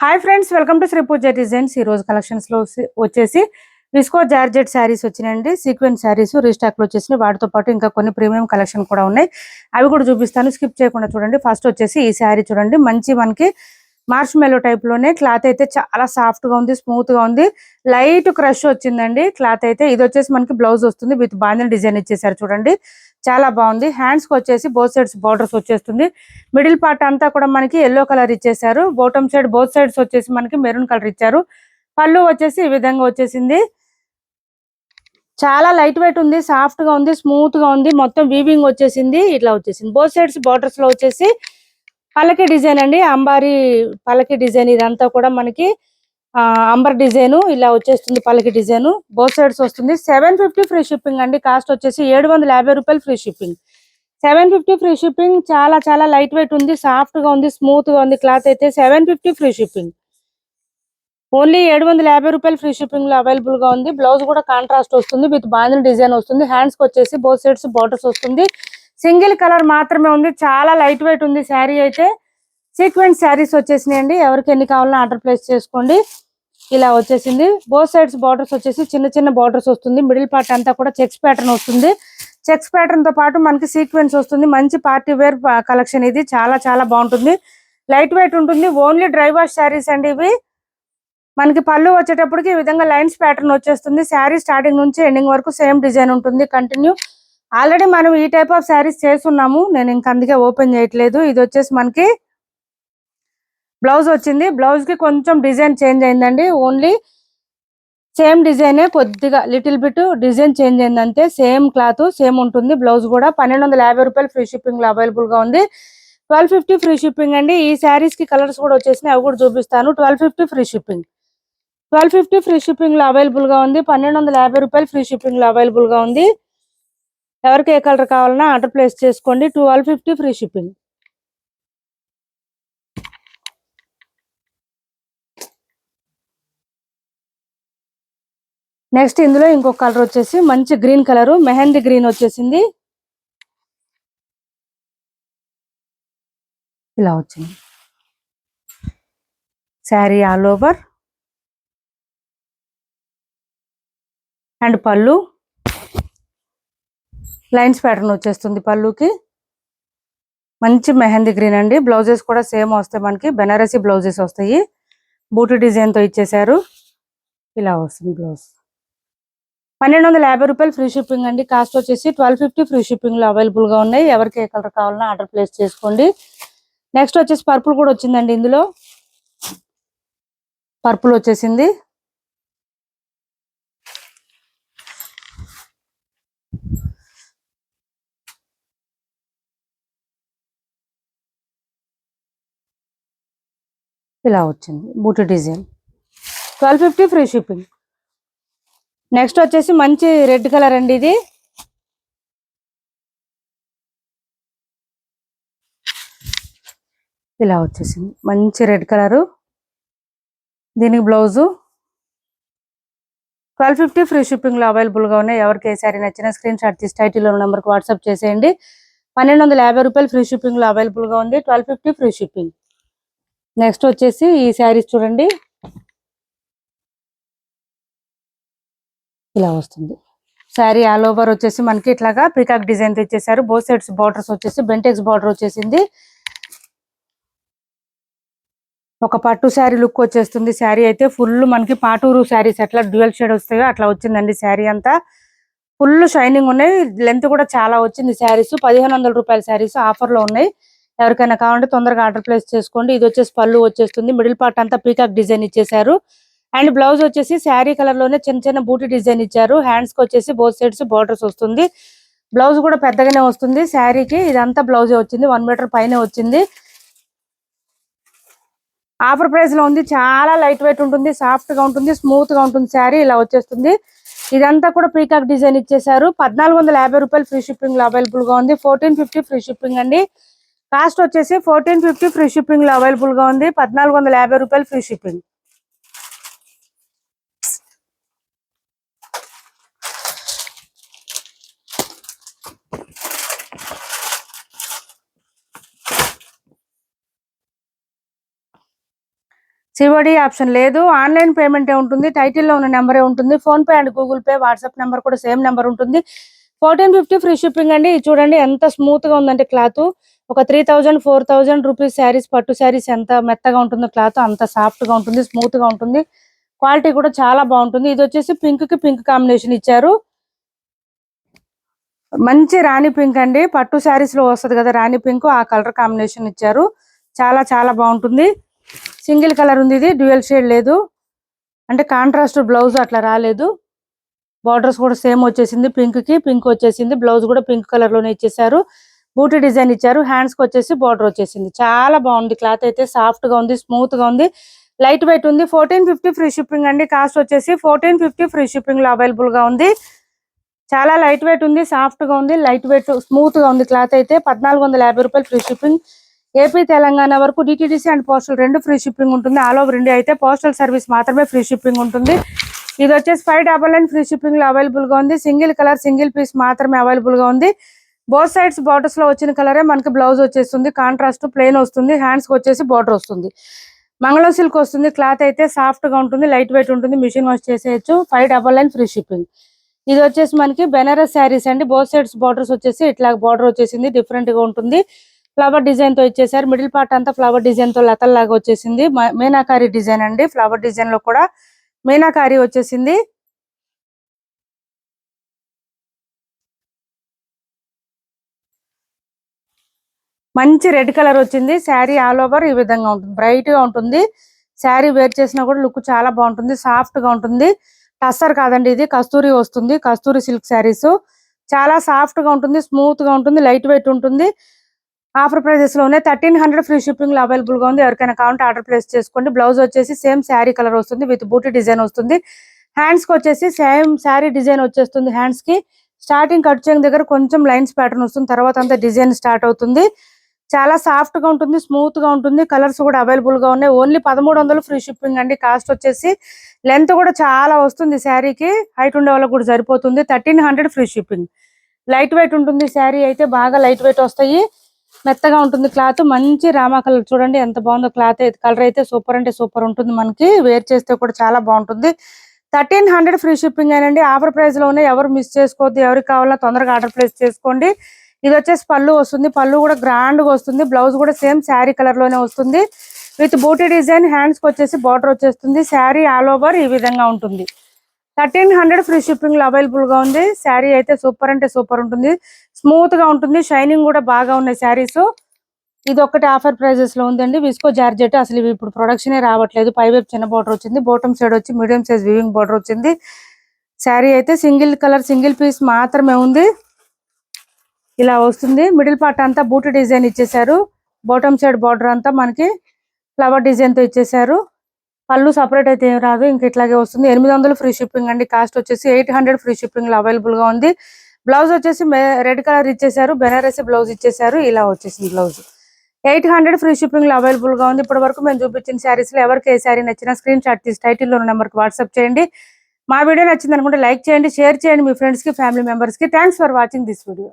Hi friends, welcome to Shri Pooja designs. ఈ రోజు collections లో వచ్చేసి విస్కో జార్జెట్ శారీస్ వచ్చినాయండి. సీక్వెన్స్ శారీస్ రీస్టాక్ లో వచ్చేసి వాటితో పాటు ఇంకా కొన్ని ప్రీమియం కలెక్షన్ కూడా ఉన్నాయి. అవి కూడా చూపిస్తాను, స్కిప్ చేయకుండా చూడండి. ఫస్ట్ వచ్చేసి ఈ శారీ చూడండి, మంచి మనకి మార్ష్ మెల్లో టైప్ లోనే క్లాత్ అయితే చాలా సాఫ్ట్ గా ఉంది, స్మూత్ గా ఉంది. లైట్ క్రష్ వచ్చిందండి క్లాత్ అయితే. ఇది వచ్చేసి మనకి బ్లౌజ్ వస్తుంది, విత్ బాందిని డిజైన్ ఇచ్చేసారు చూడండి, చాలా బాగుంది. హ్యాండ్స్ కి వచ్చేసి బోత్ సైడ్స్ బార్డర్స్ వచ్చేస్తుంది. మిడిల్ పార్ట్ అంతా కూడా మనకి ఎల్లో కలర్ ఇచ్చేసారు. బాటమ్ సైడ్ బోత్ సైడ్స్ వచ్చేసి మనకి మెరూన్ కలర్ ఇచ్చారు. పళ్ళు వచ్చేసి ఈ విధంగా వచ్చేసింది. చాలా లైట్ వెయిట్ ఉంది, సాఫ్ట్ గా ఉంది, స్మూత్ గా ఉంది. మొత్తం వీవింగ్ వచ్చేసింది, ఇట్లా వచ్చేసింది. బోత్ సైడ్స్ బార్డర్స్ లో వచ్చేసి పల్లకి డిజైన్ అండి, అంబారీ పల్లకి డిజైన్. ఇదంతా కూడా మనకి అంబర్ డిజైన్ ఇలా వచ్చేస్తుంది. పల్లకి డిజైన్ బోత్ సైడ్స్ వస్తుంది. 750 ఫ్రీ షిప్పింగ్ అండి. కాస్ట్ వచ్చేసి 750 రూపాయలు ఫ్రీ షిప్పింగ్. 750 free shipping. చాలా చాలా లైట్ వెయిట్ ఉంది, సాఫ్ట్ గా ఉంది, స్మూత్ గా ఉంది. క్లాత్ అయితే 750 ఫ్రీ షిప్పింగ్. ఓన్లీ 750 రూపాయలు ఫ్రీ షిప్పింగ్ లో అవైలబుల్ గా ఉంది. బ్లౌజ్ కూడా కాంట్రాస్ట్ వస్తుంది, విత్ బాందిని డిజైన్ వస్తుంది. హ్యాండ్స్ కి వచ్చేసి బోత్ సైడ్స్ బార్డర్స్ వస్తుంది. సింగిల్ కలర్ మాత్రమే ఉంది, చాలా లైట్ వెయిట్ ఉంది శారీ అయితే. సీక్వెన్స్ శారీస్ వచ్చేసినాయండి. ఎవరికి ఎన్ని కావాలన్నా ఆర్డర్ ప్లేస్ చేసుకోండి. ఇలా వచ్చేసింది. బోత్ సైడ్స్ బార్డర్స్ వచ్చేసి చిన్న చిన్న బార్డర్స్ వస్తుంది. మిడిల్ పార్ట్ అంతా కూడా చెక్స్ ప్యాటర్న్ వస్తుంది. చెక్స్ ప్యాటర్న్ తో పాటు మనకి సీక్వెన్స్ వస్తుంది. మంచి పార్టీ వేర్ కలెక్షన్ ఇది, చాలా చాలా బాగుంటుంది. లైట్ వెయిట్ ఉంటుంది. ఓన్లీ డ్రై వాష్ శారీస్ అండి ఇవి. మనకి పళ్ళు వచ్చేటప్పటికి ఈ విధంగా లైన్స్ ప్యాటర్న్ వచ్చేస్తుంది. శారీ స్టార్టింగ్ నుంచి ఎండింగ్ వరకు సేమ్ డిజైన్ ఉంటుంది, కంటిన్యూ. ఆల్రెడీ మనం ఈ టైప్ ఆఫ్ శారీస్ చేస్తున్నాము, నేను ఇంక అందుకే ఓపెన్ చేయట్లేదు. ఇది వచ్చేసి మనకి బ్లౌజ్ వచ్చింది. బ్లౌజ్ కి కొంచెం డిజైన్ చేంజ్ అయిందండి. ఓన్లీ సేమ్ డిజైనే, కొద్దిగా లిటిల్ బిట్ డిజైన్ చేంజ్ అయిందంటే సేమ్ క్లాత్ సేమ్ ఉంటుంది. బ్లౌజ్ కూడా 1250 రూపాయలు ఫ్రీ షిప్పింగ్ లో అవైలబుల్ గా ఉంది. 1250 ఫ్రీ షిప్పింగ్ అండి. ఈ శారీస్ కి కలర్స్ కూడా వచ్చేసినాయి, అవి కూడా చూపిస్తాను. 1250 ఫ్రీ షిప్పింగ్. 1250 ఫ్రీ షిప్పింగ్ లో అవైలబుల్ గా ఉంది. 1250 రూపాయలు ఫ్రీ షిప్పింగ్ లో అవైలబుల్ గా ఉంది. ఎవరికి ఏ కలర్ కావాలన్నా ఆర్డర్ ప్లేస్ చేసుకోండి. 1250 ఫ్రీ షిప్పింగ్. నెక్స్ట్ ఇందులో ఇంకొక కలర్ వచ్చేసి మంచి గ్రీన్ కలర్, మెహందీ గ్రీన్ వచ్చేసింది. ఇలా వచ్చింది శారీ ఆల్ ఓవర్. అండ్ పళ్ళు లైన్స్ ప్యాటర్న్ వచ్చేస్తుంది పళ్ళుకి. మంచి మెహందీ గ్రీన్ అండి. బ్లౌజెస్ కూడా సేమ్ వస్తాయి, మనకి బెనారసీ బ్లౌజెస్ వస్తాయి. బూటీ డిజైన్ తో ఇచ్చేసారు. ఇలా వస్తుంది బ్లౌజ్. 1250 రూపాయలు ఫ్రీ షిప్పింగ్ అండి. కాస్ట్ వచ్చేసి 1250 ఫ్రీ షిప్పింగ్ లో అవైలబుల్ గా ఉన్నాయి. ఎవరికి ఏ కలర్ కావాలన్నా ఆర్డర్ ప్లేస్ చేసుకోండి. నెక్స్ట్ వచ్చేసి పర్పుల్ కూడా వచ్చిందండి. ఇందులో పర్పుల్ వచ్చేసింది. ఇలా వచ్చింది బూటీ డిజైన్. 1250 free shipping. నెక్స్ట్ వచ్చేసి మంచి రెడ్ కలర్ అండి. ఇది ఇలా వచ్చేసింది, మంచి రెడ్ కలరు. దీనికి బ్లౌజు. 1250 ఫ్రీ షిప్పింగ్ లో అవైలబుల్ గా ఉన్నాయి. ఎవరికి ఏ సారీ నచ్చిన స్క్రీన్ షాట్ తీసి టైటిల్ ఉన్న నెంబర్కి వాట్సాప్ చేసేయండి. 1250 రూపాయలు ఫ్రీ షిప్పింగ్ లో అవైలబుల్ గా ఉంది. 1250 ఫ్రీ షిప్పింగ్. నెక్స్ట్ వచ్చేసి ఈ శారీస్ చూడండి, ఇలా వస్తుంది. శారీ ఆల్ ఓవర్ వచ్చేసి మనకి ఇట్లాగా పీకాక్ డిజైన్ తెచ్చేసారు. బోత్ సైడ్స్ బార్డర్స్ వచ్చేసి బెంటెక్స్ బార్డర్ వచ్చేసింది. ఒక పట్టు శారీ లుక్ వచ్చేస్తుంది. శారీ అయితే ఫుల్ మనకి పాటూరు శారీస్ ఎట్లా డ్యూయల్ షేడ్ వస్తాయో అట్లా వచ్చిందండి. శారీ అంతా ఫుల్ షైనింగ్ ఉన్నాయి. లెంత్ కూడా చాలా వచ్చింది. శారీస్ 1500 రూపాయల శారీస్ ఆఫర్ లో ఉన్నాయి. ఎవరికైనా కావాలంటే తొందరగా ఆర్డర్ ప్లేస్ చేసుకోండి. ఇది వచ్చేసి పళ్ళు వచ్చేస్తుంది. మిడిల్ పార్ట్ అంతా పీకాక్ డిజైన్ ఇచ్చేసారు. అండ్ బ్లౌజ్ వచ్చేసి శారీ కలర్ లోనే చిన్న చిన్న బూటీ డిజైన్ ఇచ్చారు. హ్యాండ్స్ కి వచ్చేసి బోత్ సైడ్స్ బార్డర్స్ వస్తుంది. బ్లౌజ్ కూడా పెద్దగానే వస్తుంది శారీకి. ఇదంతా బ్లౌజే వచ్చింది, 1 మీటర్ పైనే వచ్చింది. ఆఫర్ ప్రైస్ లో ఉంది. చాలా లైట్ వెయిట్ ఉంటుంది, సాఫ్ట్ గా ఉంటుంది, స్మూత్ గా ఉంటుంది. శారీ ఇలా వచ్చేస్తుంది. ఇదంతా కూడా పీకాక్ డిజైన్ ఇచ్చేసారు. 1450 రూపాయలు ఫ్రీ షిప్పింగ్ లో అవైలబుల్ గా ఉంది. 1450 ఫ్రీ షిప్పింగ్ అండి. కాస్ట్ వచ్చేసి 1450 ఫ్రీ షిప్పింగ్ లో అవైలబుల్ గా ఉంది. 1450 రూపాయలు ఫ్రీ షిప్పింగ్. సివడి ఆప్షన్ లేదు, ఆన్లైన్ పేమెంటే ఉంటుంది. టైటిల్లో ఉన్న నెంబరే ఉంటుంది. Phone pay and Google pay, WhatsApp number కూడా సేమ్ నెంబర్ ఉంటుంది. 1450 ఫ్రీ షిప్పింగ్ అండి. చూడండి ఎంత స్మూత్ గా ఉందంటే క్లాత్. ఒక 3000 4000 రూపీస్ శారీస్, పట్టు శారీస్ ఎంత మెత్తగా ఉంటుందో క్లాత్ అంత సాఫ్ట్ గా ఉంటుంది, స్మూత్ గా ఉంటుంది. క్వాలిటీ కూడా చాలా బాగుంటుంది. ఇది వచ్చేసి పింక్ కి పింక్ కాంబినేషన్ ఇచ్చారు. మంచి రాణి పింక్ అండి, పట్టు శారీస్ లో వస్తుంది కదా రాణి పింక్, ఆ కలర్ కాంబినేషన్ ఇచ్చారు. చాలా చాలా బాగుంటుంది. సింగిల్ కలర్ ఉంది, ఇది డ్యూయల్ షేడ్ లేదు, అంటే కాంట్రాస్ట్ బ్లౌజ్ అట్లా రాలేదు. బార్డర్స్ కూడా సేమ్ వచ్చేసింది, పింక్ కి పింక్ వచ్చేసింది. బ్లౌజ్ కూడా పింక్ కలర్ లోనే ఇచ్చేసారు. బూటీ డిజైన్ ఇచ్చారు. హ్యాండ్స్ కి వచ్చేసి బార్డర్ వచ్చేసింది. చాలా బాగుంది క్లాత్ అయితే, సాఫ్ట్ గా ఉంది, స్మూత్ గా ఉంది, లైట్ వెయిట్ ఉంది. 1450 ఫ్రీ షిప్పింగ్ అండి. కాస్ట్ వచ్చేసి 1450 ఫ్రీ షిప్పింగ్ లో అవైలబుల్ గా ఉంది. చాలా లైట్ వెయిట్ ఉంది, సాఫ్ట్ గా ఉంది, లైట్ వెయిట్ స్మూత్ గా ఉంది క్లాత్ అయితే. 1450 రూపాయలు ఫ్రీ షిప్పింగ్. ఏపీ తెలంగాణ వరకు డిటిడిసి అండ్ పోస్టల్ రెండు ఫ్రీ షిప్పింగ్ ఉంటుంది. ఆల్ ఓవర్ ఇండియా అయితే పోస్టల్ సర్వీస్ మాత్రమే ఫ్రీ షిప్పింగ్ ఉంటుంది. ఇది వచ్చేసి 599 ఫ్రీ షిప్పింగ్ లో అవైలబుల్ గా ఉంది. సింగిల్ కలర్ సింగిల్ పీస్ మాత్రమే అవైలబుల్ గా ఉంది. బోత్ సైడ్స్ బార్డర్స్ లో వచ్చిన కలరే మనకి బ్లౌజ్ వచ్చేస్తుంది. కాంట్రాస్ట్ ప్లెయిన్ వస్తుంది, హ్యాండ్స్ కి వచ్చేసి బార్డర్ వస్తుంది. మంగళం సిల్క్ వస్తుంది. క్లాత్ అయితే సాఫ్ట్ గా ఉంటుంది, లైట్ వెయిట్ ఉంటుంది, మిషన్ వాష్ చేసేయచ్చు. 599 ఫ్రీ షిప్పింగ్. ఇది వచ్చేసి మనకి బెనారస్ శారీస్ అండి. బోత్ సైడ్స్ బార్డర్స్ వచ్చేసి ఇట్లా బార్డర్ వచ్చేసింది, డిఫరెంట్ గా ఉంటుంది. ఫ్లవర్ డిజైన్ తో ఇచ్చేసారు. మిడిల్ పార్ట్ అంతా ఫ్లవర్ డిజైన్ తో లతల్లాగా వచ్చేసింది. మీనాకారి డిజైన్ అండి. ఫ్లవర్ డిజైన్ లో కూడా మీనాకారి వచ్చేసింది. మంచి రెడ్ కలర్ వచ్చింది. శారీ ఆల్ ఓవర్ ఈ విధంగా ఉంటుంది, బ్రైట్ గా ఉంటుంది. శారీ వేర్ చేసినా కూడా లుక్ చాలా బాగుంటుంది, సాఫ్ట్ గా ఉంటుంది. టస్సర్ కాదండి, ఇది కస్తూరి వస్తుంది, కస్తూరి సిల్క్ శారీస్. చాలా సాఫ్ట్ గా ఉంటుంది, స్మూత్ గా ఉంటుంది, లైట్ వెయిట్ ఉంటుంది. ఆఫర్ ప్రైజెస్ లోనే 1300 ఫ్రీ షిప్పింగ్ లో అవైలబుల్ గా ఉంది. ఎవరికైనా కావాలంటే ఆర్డర్ ప్లేస్ చేసుకోండి. బ్లౌజ్ వచ్చేసి సేమ్ శారీ కలర్ వస్తుంది, విత్ బూటీ డిజైన్ వస్తుంది. హ్యాండ్స్ కి వచ్చేసి సేమ్ శారీ డిజైన్ వచ్చేస్తుంది. హ్యాండ్స్ కి స్టార్టింగ్ కట్ చేయడం దగ్గర కొంచెం లైన్స్ ప్యాటర్న్ వస్తుంది, తర్వాత అంతా డిజైన్ స్టార్ట్ అవుతుంది. చాలా సాఫ్ట్ గా ఉంటుంది, స్మూత్ గా ఉంటుంది. కలర్స్ కూడా అవైలబుల్ గా ఉన్నాయి. ఓన్లీ 1300 ఫ్రీ షిప్పింగ్ అండి. కాస్ట్ వచ్చేసి లెంత్ కూడా చాలా వస్తుంది శారీకి, హైట్ ఉండే వాళ్ళకి కూడా సరిపోతుంది. 1300 ఫ్రీ షిప్పింగ్. లైట్ వెయిట్ ఉంటుంది శారీ అయితే, బాగా లైట్ వెయిట్ వస్తాయి, మెత్తగా ఉంటుంది క్లాత్. మంచి రామా కలర్ చూడండి ఎంత బాగుందో క్లాత్ అయితే. కలర్ అయితే సూపర్ అంటే సూపర్ ఉంటుంది, మనకి వేర్ చేస్తే కూడా చాలా బాగుంటుంది. 1300 ఫ్రీ షిప్పింగ్ అయినండి. ఆఫర్ ప్రైస్ లోనే ఎవరు మిస్ చేసుకోవద్దు. ఎవరికి కావాలన్నా తొందరగా ఆర్డర్ ప్లేస్ చేసుకోండి. ఇది వచ్చేసి పళ్ళు వస్తుంది, పళ్ళు కూడా గ్రాండ్ గా వస్తుంది. బ్లౌజ్ కూడా సేమ్ శారీ కలర్ లోనే వస్తుంది, విత్ బూటీ డిజైన్. హ్యాండ్స్ కి వచ్చేసి బార్డర్ వచ్చేస్తుంది. శారీ ఆల్ ఓవర్ ఈ విధంగా ఉంటుంది. 1300 ఫ్రీ షిప్పింగ్ లో అవైలబుల్ గా ఉంది. శారీ అయితే సూపర్ అంటే సూపర్ ఉంటుంది, స్మూత్ గా ఉంటుంది, షైనింగ్ కూడా బాగా ఉన్నాయి శారీస్. ఇది ఒకటి ఆఫర్ ప్రైజెస్ లో ఉందండి. విస్కో జార్జెట్ అసలు ఇవి ఇప్పుడు ప్రొడక్షనే రావట్లేదు. పైవైపు చిన్న బార్డర్ వచ్చింది, బాటమ్ సైడ్ వచ్చి మీడియం సైజ్ వీవింగ్ బార్డర్ వచ్చింది. శారీ అయితే సింగిల్ కలర్ సింగిల్ పీస్ మాత్రమే ఉంది, ఇలా వస్తుంది. మిడిల్ పార్ట్ అంతా బూటీ డిజైన్ ఇచ్చేసారు. బాటమ్ సైడ్ బార్డర్ అంతా మనకి ఫ్లవర్ డిజైన్ తో ఇచ్చేసారు. పళ్ళు సపరేట్ అయితే ఏం రాదు, ఇంక ఇట్లాగే వస్తుంది. 800 ఫ్రీ షిప్పింగ్ అండి. కాస్ట్ వచ్చేసి 800 ఫ్రీ షిప్పింగ్ లో అవైలబుల్ గా ఉంది. బ్లౌజ్ వచ్చేసి రెడ్ కలర్ ఇచ్చేసారు, బెనారసి బ్లౌజ్ ఇచ్చేసారు, ఇలా వచ్చేసింది బ్లౌజ్. 800 ఫ్రీ షిప్పింగ్ లో అవైలబుల్ గా ఉంది. ఇప్పటి వరకు మేము చూపించిన శారీస్ లో ఎవరికి ఏ శారీ నచ్చినా స్క్రీన్ షాట్ తీసి టైటిల్ ఉన్న నెంబర్ కి వాట్సాప్ చేయండి. మా వీడియో నచ్చింది అనుకుంటే లైక్ చేయండి, షేర్ చేయండి మీ ఫ్రెండ్స్ కి, ఫ్యామిలీ మెంబర్స్ కి. Thanks for watching this video.